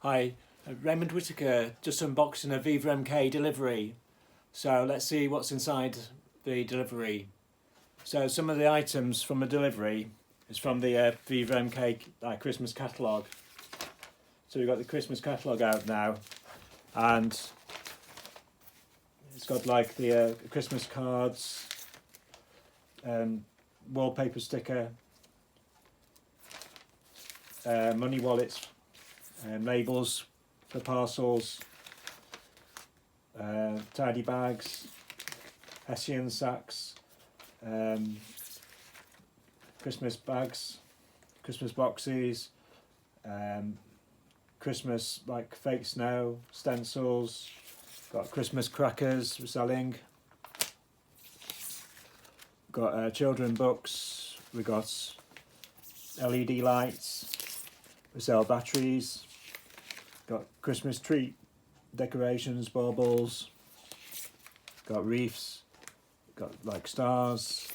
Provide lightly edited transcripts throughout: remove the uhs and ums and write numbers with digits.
Hi, Raymond Whitaker, just unboxing a VivaMk delivery. So let's see what's inside the delivery. So some of the items from the delivery is from the VivaMk Christmas catalogue. So we've got the Christmas catalogue out now, and it's got like the Christmas cards, wallpaper sticker, money wallets, labels for parcels, tidy bags, Hessian sacks, Christmas bags, Christmas boxes, Christmas like fake snow, stencils, got Christmas crackers we're selling, got children books, we got LED lights, we sell batteries, got Christmas tree decorations, baubles, got wreaths, got like stars,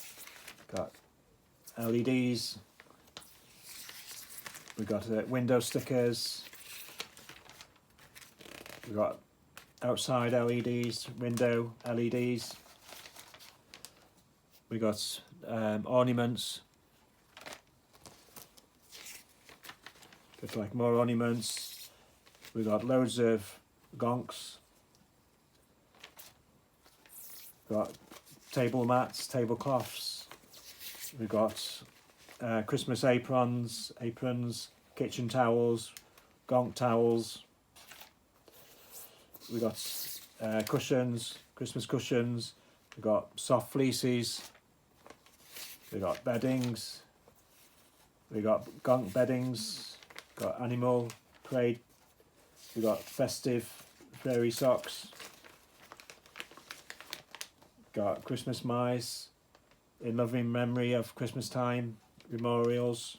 got LEDs, we got window stickers, we got outside LEDs, window LEDs, we got ornaments, got like more ornaments, we got loads of gonks, got table mats, tablecloths, we got Christmas aprons, kitchen towels, gonk towels, we got cushions, Christmas cushions, we got soft fleeces, we got beddings, we got gonk beddings, got animal parade, we got festive fairy socks, got Christmas mice in loving memory of Christmas time, memorials,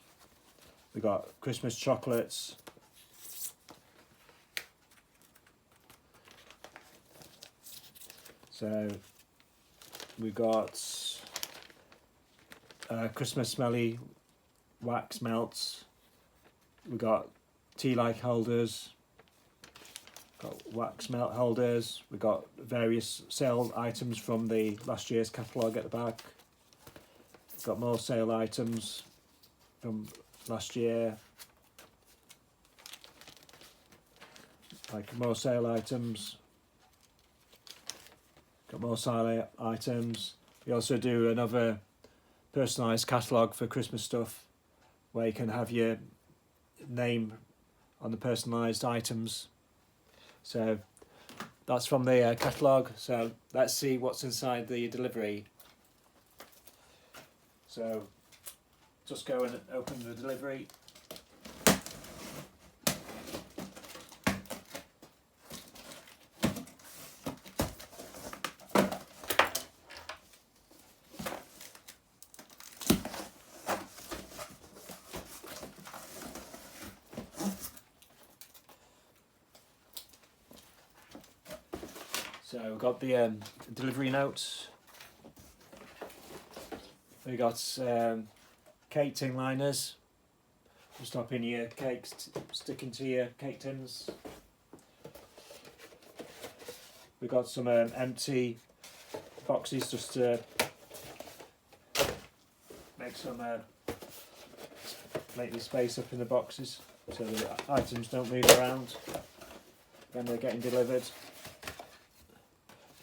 we got Christmas chocolates, so we got Christmas smelly wax melts, we got tea light holders, got wax melt holders, we got various sale items from the last year's catalogue at the back, got more sale items from last year, like more sale items, got more sale items. We also do another personalised catalogue for Christmas stuff where you can have your name on the personalised items. So that's from the catalogue. So let's see what's inside the delivery. So just go and open the delivery. So we've got the delivery notes. We got cake tin liners for stopping your cakes sticking to your cake tins. We got some empty boxes just to make the space up in the boxes so the items don't move around when they're getting delivered.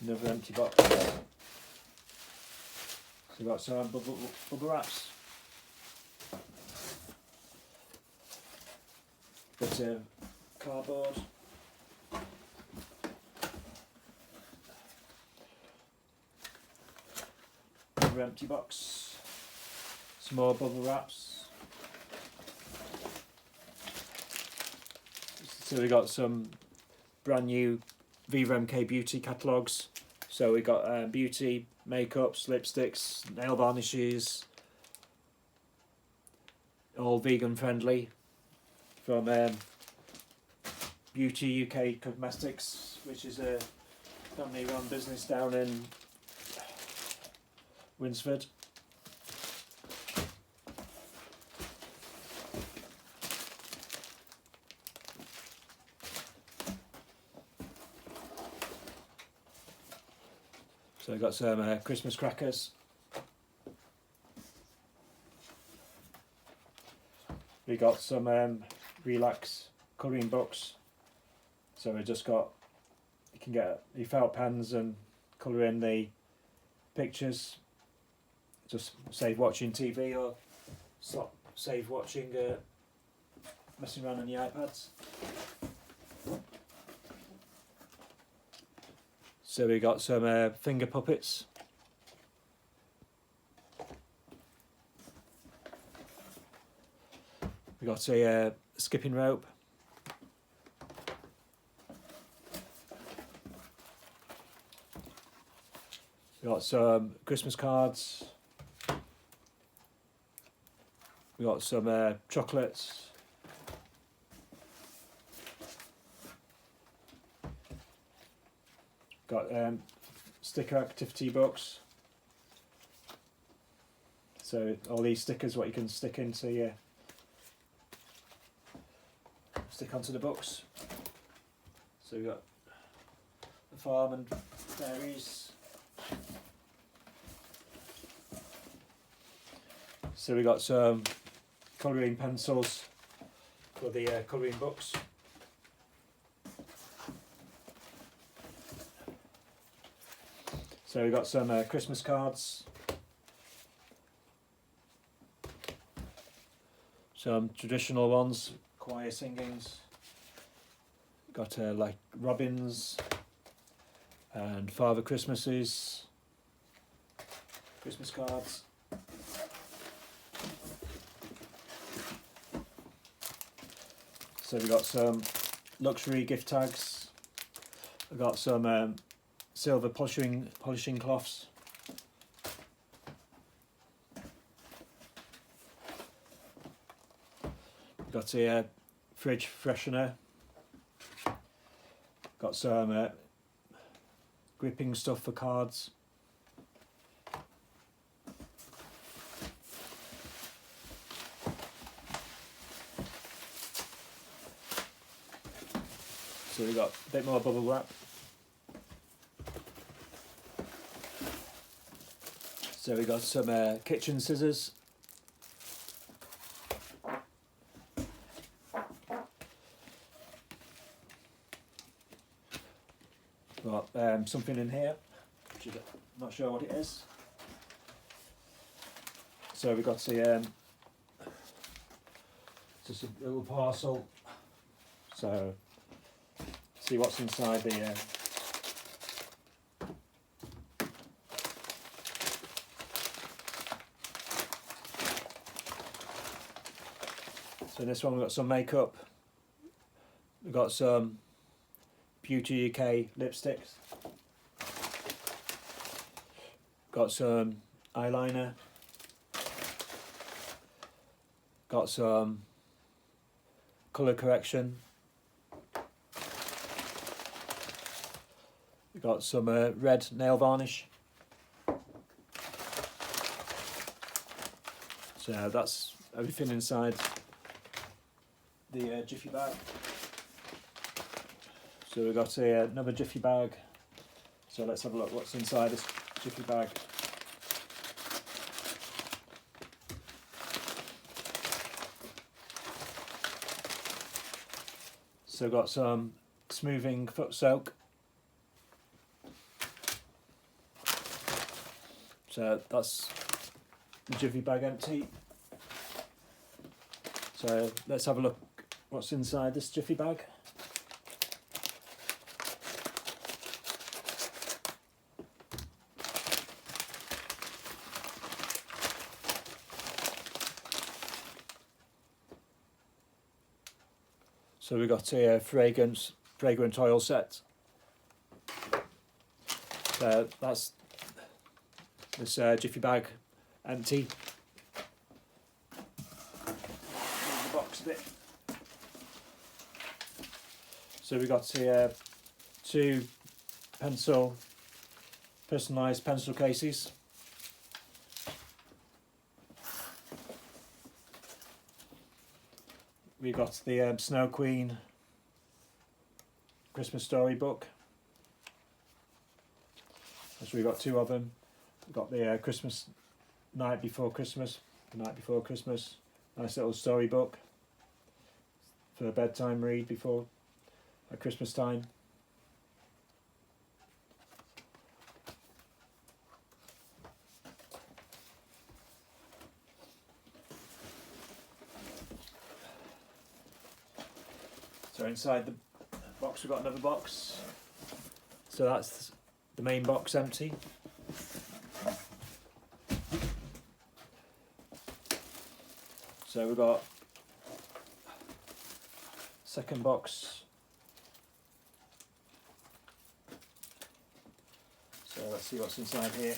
Another empty box. So we've got some bubble wraps, bit of cardboard, another empty box, some more bubble wraps. So we got some brand new VivaMk beauty catalogues. So we got beauty, makeups, lipsticks, nail varnishes, all vegan friendly, from Beauty UK Cosmetics, which is a family run business down in Winsford. So we've got some Christmas crackers. We got some relax colouring books. So we just got, you can get your felt pens and colour in the pictures. Just save watching TV or save watching messing around on the iPads. So we got some finger puppets. We got a skipping rope. We got some Christmas cards. We got some chocolates. Got sticker activity books. So all these stickers, what you can stick into your stick onto the books. So we've got the farm and berries. So we got some colouring pencils for the colouring books. So we got some Christmas cards, some traditional ones, choir singings. Got like robins and Father Christmases, Christmas cards. So we got some luxury gift tags. We got some silver polishing cloths. We got a fridge freshener. Got some gripping stuff for cards. So we got a bit more bubble wrap. So we got some kitchen scissors. Got something in here, which I'm not sure what it is. So we got a just a little parcel. So see what's inside the. So in this one we've got some makeup. We've got some Beauty UK lipsticks. Got some eyeliner. Got some colour correction. We've got some red nail varnish. So that's everything inside the jiffy bag. So we've got another jiffy bag. So let's have a look what's inside this jiffy bag. So we've got some smoothing foot soak. So that's the jiffy bag empty. So let's have a look what's inside this jiffy bag. So we've got a fragrant oil set. So that's this jiffy bag empty. Move the box a bit. So we've got two personalised pencil cases. We got the Snow Queen Christmas story book. Let's So we got 2 of them. We got the Christmas Night Before Christmas, The Night Before Christmas. Nice little storybook for a bedtime read before at Christmas time. So inside the box we've got another box. So that's the main box empty. So we've got second box. So let's see what's inside here.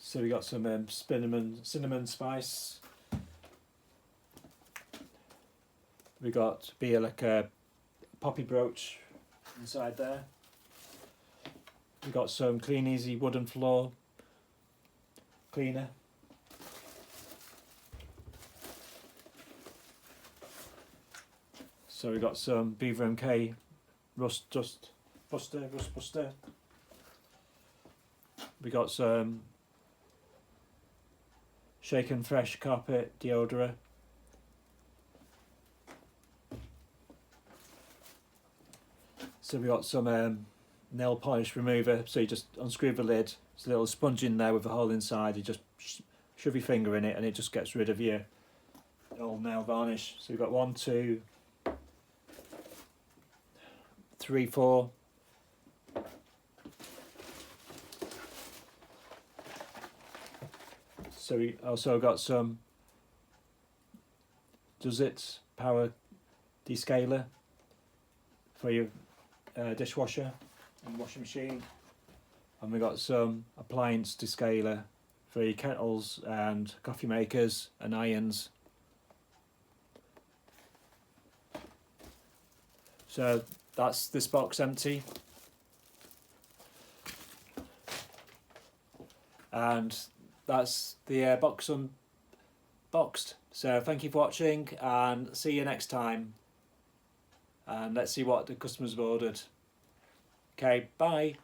So we got some cinnamon spice. We got like a poppy brooch inside there. We got some Clean Easy wooden floor cleaner. So we got some VivaMk rust buster. We got some Shaken Fresh carpet deodorant. So we got some nail polish remover. So you just unscrew the lid. There's a little sponge in there with a hole inside. You just shove your finger in it, and it just gets rid of your old nail varnish. So we've got 1, 2, 3, 4. So we also got some Does It power descaler for your dishwasher and washing machine, and we got some appliance descaler for your kettles and coffee makers and irons. So that's this box empty, and that's the box unboxed. So thank you for watching, and see you next time, and let's see what the customers have ordered. Okay, bye.